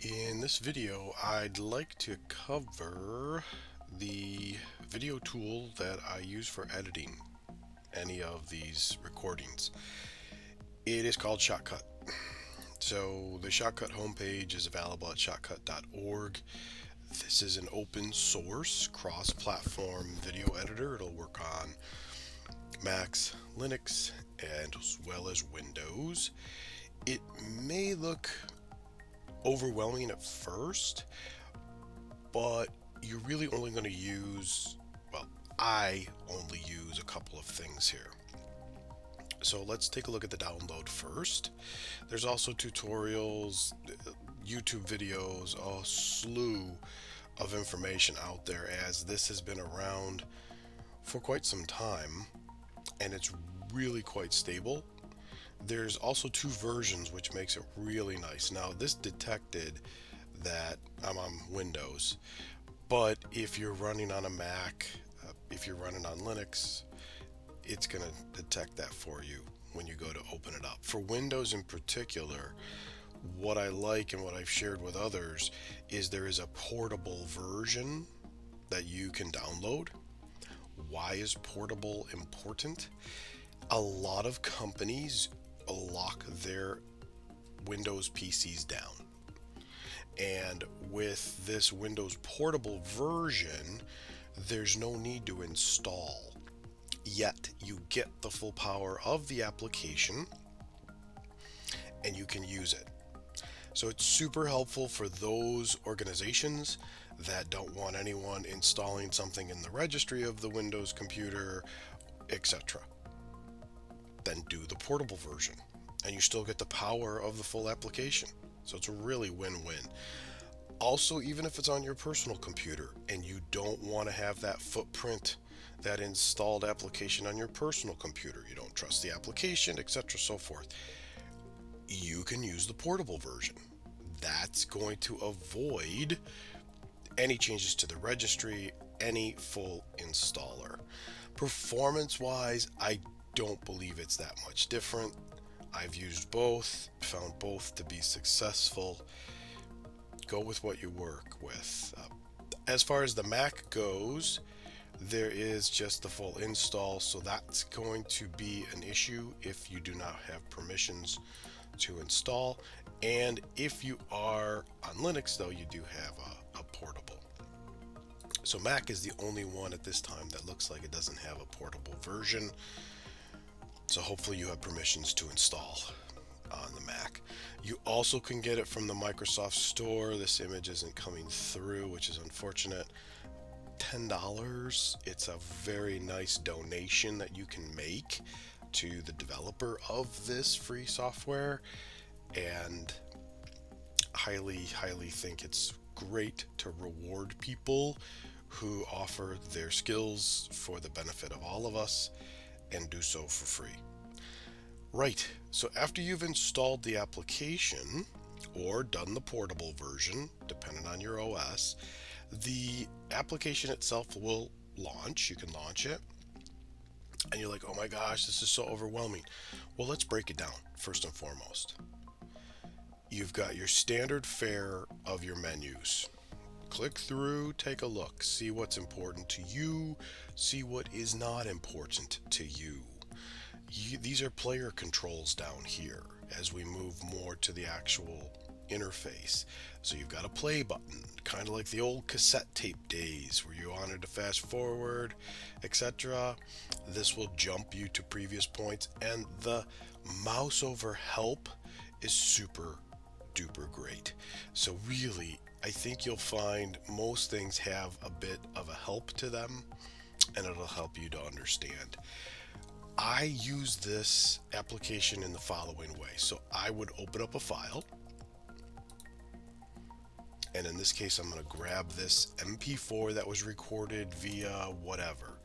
In this video, I'd like to cover the video tool that I use for editing any of these recordings. It is called Shotcut. So the Shotcut homepage is available at shotcut.org. This is an open source cross-platform video editor. It'll work on Macs, Linux, and as well as Windows. It may look overwhelming at first, but you're really only going to use, well, I only use a couple of things here. So let's take a look at the download first. There's also tutorials, YouTube videos, a slew of information out there, as this has been around for quite some time and it's really quite stable. There's also two versions, which makes it really nice. Now, this detected that I'm on Windows, but if you're running on a Mac, if you're running on Linux, it's going to detect that for you when you go to open it up. For Windows in particular, what I like and what I've shared with others is there is a portable version that you can download. Why is portable important? A lot of companies lock their Windows PCs down. And with this Windows portable version, there's no need to install. Yet you get the full power of the application and you can use it. So it's super helpful for those organizations that don't want anyone installing something in the registry of the Windows computer, etc. Then do the portable version and you still get the power of the full application. So it's a really win-win. Also, even if it's on your personal computer and you don't want to have that footprint, that installed application on your personal computer, you don't trust the application, etc., so forth, you can use the portable version. That's going to avoid any changes to the registry, any full installer. Performance wise, I don't believe it's that much different. I've used both, found both to be successful. Go with what you work with. As far as the Mac goes, there is just the full install, so that's going to be an issue if you do not have permissions to install. And if you are on Linux, though, you do have a portable. So Mac is the only one at this time that looks like it doesn't have a portable version. So hopefully you have permissions to install on the Mac. You also can get it from the Microsoft Store. This image isn't coming through, which is unfortunate. $10. It's a very nice donation that you can make to the developer of this free software, and highly think it's great to reward people who offer their skills for the benefit of all of us and do so for free. Right, so after you've installed the application or done the portable version, depending on your OS, the application itself will launch. You can launch it and you're like, oh my gosh, this is so overwhelming. Well, let's break it down. First and foremost, you've got your standard fare of your menus. Click through, take a look, see what's important to you, see what is not important to you. These are player controls down here as we move more to the actual interface. So you've got a play button, kind of like the old cassette tape days where you wanted to fast forward, etc. This will jump you to previous points, and the mouse over help is super duper great. So really, I think you'll find most things have a bit of a help to them, and it'll help you to understand. I use this application in the following way. So I would open up a file, and in this case I'm going to grab this MP4 that was recorded via whatever.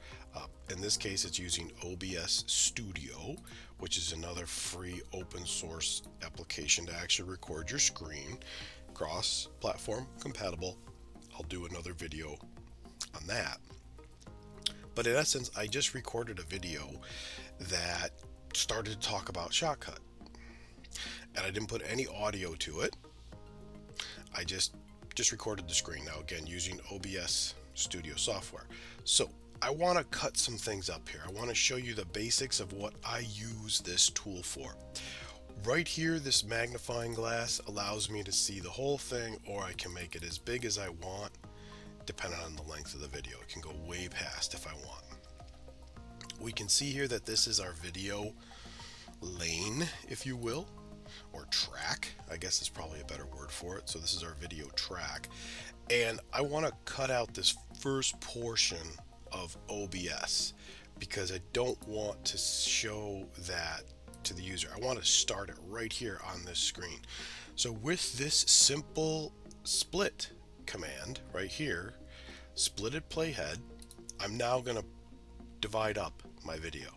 In this case it's using OBS Studio, which is another free open source application to actually record your screen, cross-platform compatible. I'll do another video on that. But in essence, I just recorded a video that started to talk about Shotcut. And I didn't put any audio to it. I just recorded the screen now, again using OBS Studio software. So I want to cut some things up here. I want to show you the basics of what I use this tool for. Right here, this magnifying glass allows me to see the whole thing, or I can make it as big as I want depending on the length of the video. It can go way past if I want. We can see here that this is our video lane, if you will, or track, I guess is probably a better word for it. So this is our video track, and I want to cut out this first portion of OBS because I don't want to show that to the user. I want to start it right here on this screen. So with this simple split command right here, splitted playhead, I'm now going to divide up my video.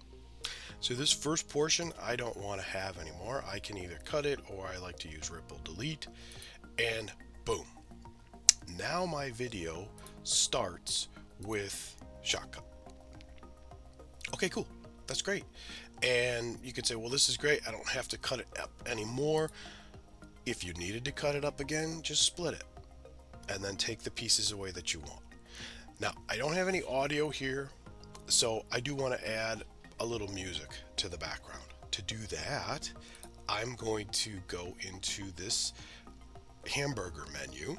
So this first portion I don't want to have anymore. I can either cut it, or I like to use ripple delete, and boom. Now my video starts with Shotcut. Okay, cool. That's great. And you could say, well, this is great. I don't have to cut it up anymore. If you needed to cut it up again, just split it and then take the pieces away that you want. Now, I don't have any audio here, so I do want to add a little music to the background. To do that, I'm going to go into this hamburger menu,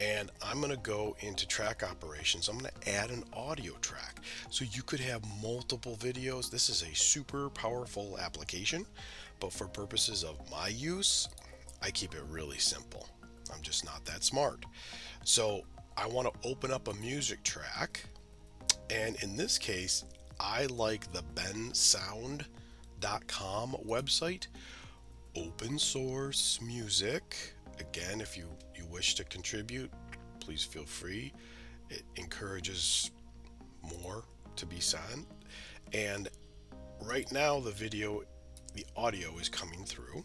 and I'm going to go into track operations. I'm going to add an audio track. So you could have multiple videos. This is a super powerful application, but for purposes of my use, I keep it really simple. I'm just not that smart. So I want to open up a music track, and in this case, I like the bensound.com website. Open source music. Again, if you wish to contribute, please feel free. It encourages more to be sent. And right now the audio is coming through,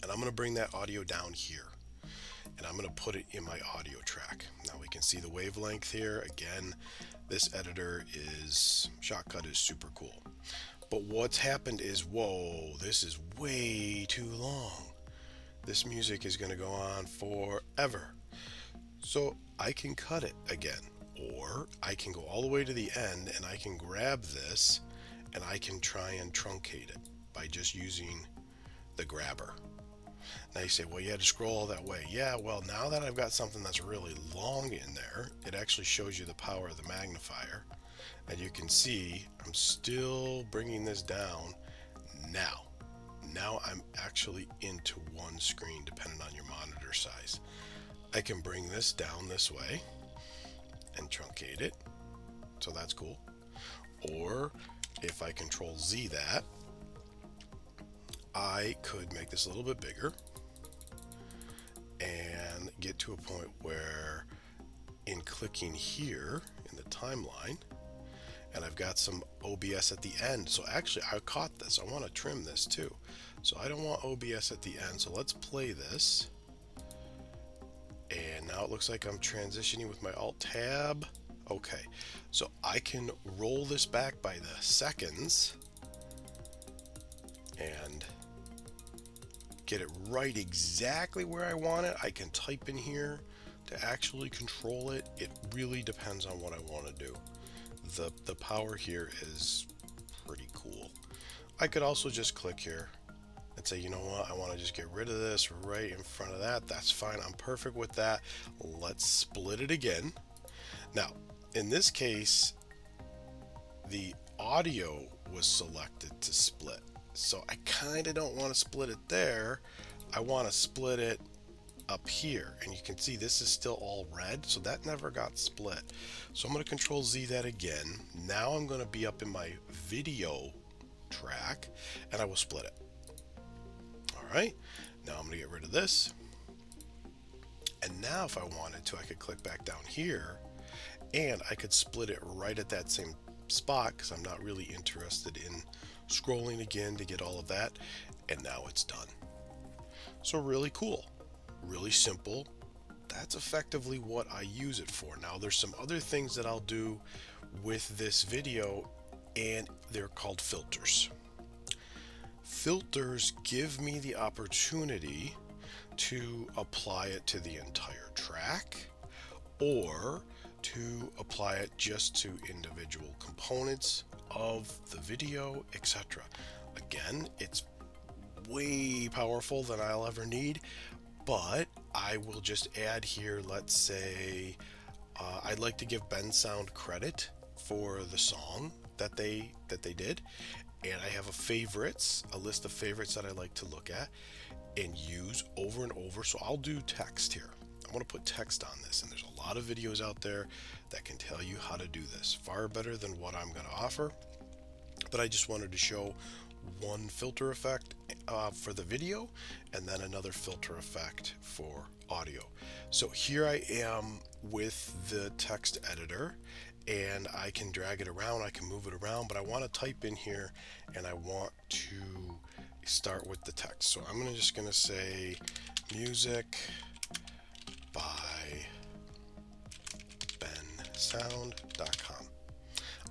and I'm going to bring that audio down here, and I'm going to put it in my audio track. Now we can see the wavelength here. Again, this editor Shotcut is super cool. But what's happened is, whoa, this is way too long. This music is going to go on forever. So I can cut it again, or I can go all the way to the end and I can grab this and I can try and truncate it by just using the grabber. Now you say, well, you had to scroll all that way. Yeah, well, now that I've got something that's really long in there, it actually shows you the power of the magnifier. And you can see I'm still bringing this down now. Now I'm actually into one screen, depending on your monitor size. I can bring this down this way and truncate it. So that's cool. Or if I control Z that, I could make this a little bit bigger and get to a point where in clicking here in the timeline, and I've got some OBS at the end. So actually I caught this. I want to trim this too. So I don't want OBS at the end. So let's play this. And now it looks like I'm transitioning with my Alt Tab. Okay, so I can roll this back by the seconds and get it right exactly where I want it. I can type in here to actually control it. It really depends on what I want to do. The power here is pretty cool. I could also just click here and say, you know what, I want to just get rid of this right in front of that. That's fine. I'm perfect with that. Let's split it again. Now, in this case, the audio was selected to split. So I kind of don't want to split it there. I want to split it up here, and you can see this is still all red, so that never got split. So I'm going to control Z that again. Now I'm going to be up in my video track, and I will split it. All right, now I'm going to get rid of this, and now if I wanted to, I could click back down here and I could split it right at that same spot, because I'm not really interested in scrolling again to get all of that. And now it's done. So really cool, really simple. That's effectively what I use it for. Now there's some other things that I'll do with this video, and they're called filters. Filters give me the opportunity to apply it to the entire track or to apply it just to individual components of the video, etc. Again, it's way powerful than I'll ever need, but I will just add here, let's say, I'd like to give Bensound credit for the song that they did, and I have a list of favorites that I like to look at and use over and over. So I'll do text here. I want to put text on this, and there's a lot of videos out there that can tell you how to do this far better than what I'm going to offer, but I just wanted to show one filter effect for the video and then another filter effect for audio. So here I am with the text editor, and I can drag it around, I can move it around, but I want to type in here and I want to start with the text. So I'm just going to say music by bensound.com.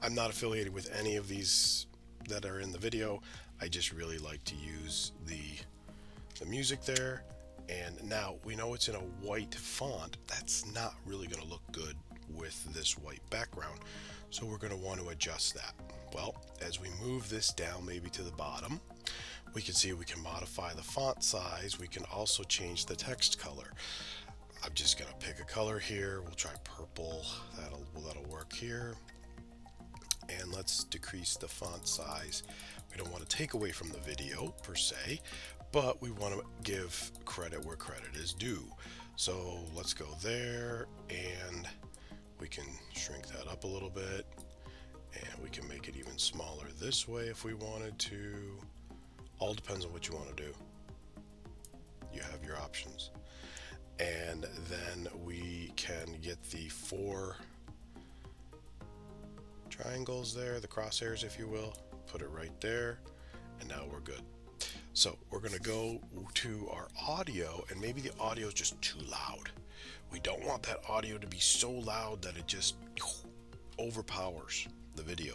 I'm not affiliated with any of these that are in the video. I just really like to use the music there. And now we know it's in a white font. That's not really going to look good with this white background, so we're going to want to adjust that. Well, as we move this down maybe to the bottom, we can see we can modify the font size. We can also change the text color. I'm just going to pick a color here. We'll try purple. That'll work here. And let's decrease the font size. We don't want to take away from the video per se, but we want to give credit where credit is due. So let's go there, and we can shrink that up a little bit, and we can make it even smaller this way if we wanted to. All depends on what you want to do. You have your options. And then we can get the 4 triangles there, the crosshairs if you will, put it right there, and now we're good. So we're going to go to our audio, and maybe the audio is just too loud. We don't want that audio to be so loud that it just overpowers the video.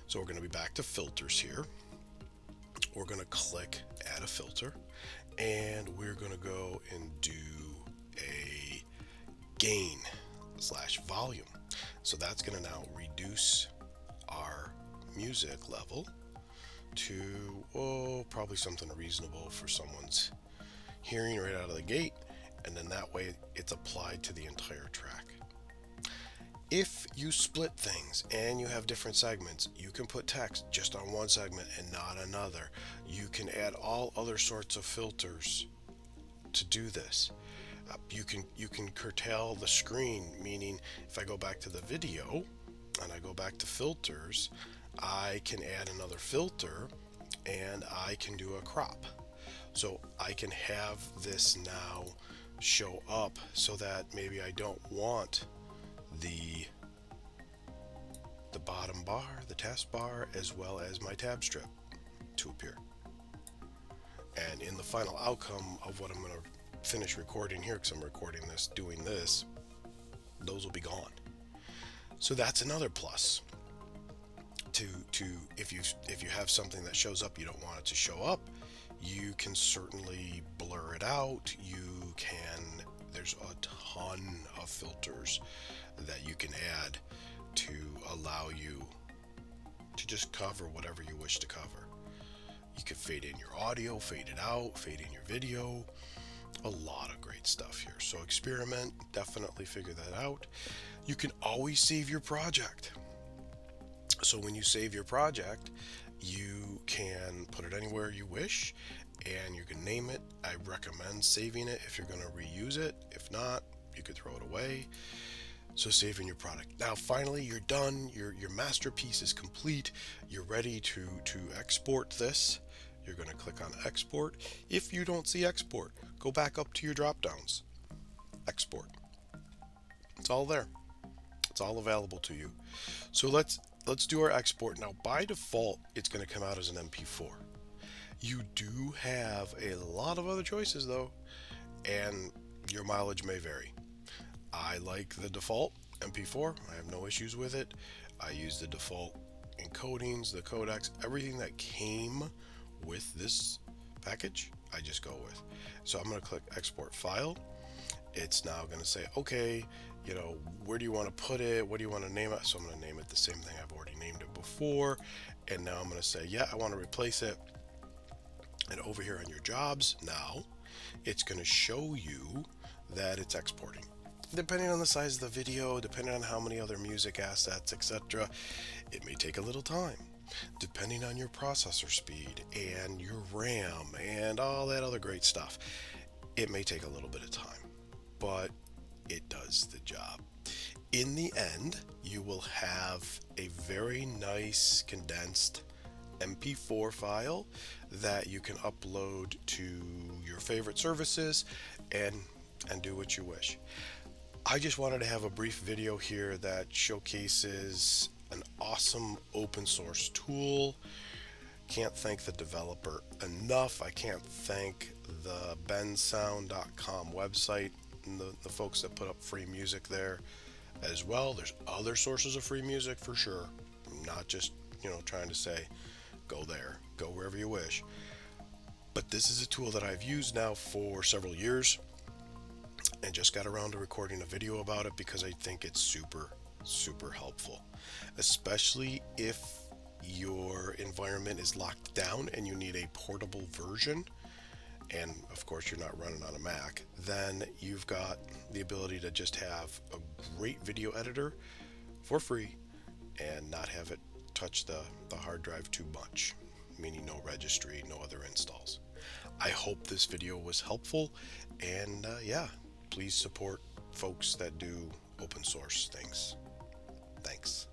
So we're going to be back to filters here. We're going to click add a filter, and we're going to go and do a gain / volume. So that's going to now reduce our music level to probably something reasonable for someone's hearing right out of the gate, and then that way it's applied to the entire track. If you split things and you have different segments, you can put text just on one segment and not another. You can add all other sorts of filters to do this. You can curtail the screen, meaning if I go back to the video and I go back to filters, I can add another filter and I can do a crop. So I can have this now show up so that maybe I don't want the bottom bar, the taskbar, as well as my tab strip to appear. And in the final outcome of what I'm going to finish recording here, because I'm recording this doing this, those will be gone. So that's another plus. To if you have something that shows up you don't want it to show up, you can certainly blur it out. There's a ton of filters that you can add to allow you to just cover whatever you wish to cover. You can fade in your audio, fade it out, fade in your video. A lot of great stuff here. So experiment, definitely figure that out. You can always save your project. So when you save your project, you can put it anywhere you wish, and you can name it. I recommend saving it if you're going to reuse it. If not, you could throw it away. So saving your product. Now finally you're done. Your masterpiece is complete. You're ready to export this. You're going to click on export. If you don't see export, go back up to your drop downs. Export. It's all there. It's all available to you. So let's do our export. Now by default it's going to come out as an MP4. You do have a lot of other choices though, and your mileage may vary. I like the default MP4. I have no issues with it. I use the default encodings, the codecs, everything that came with this package I just go with. So I'm going to click export file. It's now going to say, okay, where do you want to put it? What do you want to name it? So I'm going to name it the same thing I've already named it before. And now I'm going to say, yeah, I want to replace it. And over here on your jobs, now it's going to show you that it's exporting. Depending on the size of the video, depending on how many other music assets, etc., it may take a little time. Depending on your processor speed and your RAM and all that other great stuff, it may take a little bit of time, but it does the job. In the end, you will have a very nice condensed MP4 file that you can upload to your favorite services and do what you wish. I just wanted to have a brief video here that showcases an awesome open source tool. Can't thank the developer enough. I can't thank the bensound.com website and the folks that put up free music there as well. There's other sources of free music for sure. I'm not just, trying to say go there, go wherever you wish. But this is a tool that I've used now for several years and just got around to recording a video about it because I think it's super, super helpful, especially if your environment is locked down and you need a portable version, and of course you're not running on a Mac. Then you've got the ability to just have a great video editor for free and not have it touch the hard drive too much, meaning no registry, no other installs. I hope this video was helpful, and yeah, please support folks that do open source things. Thanks.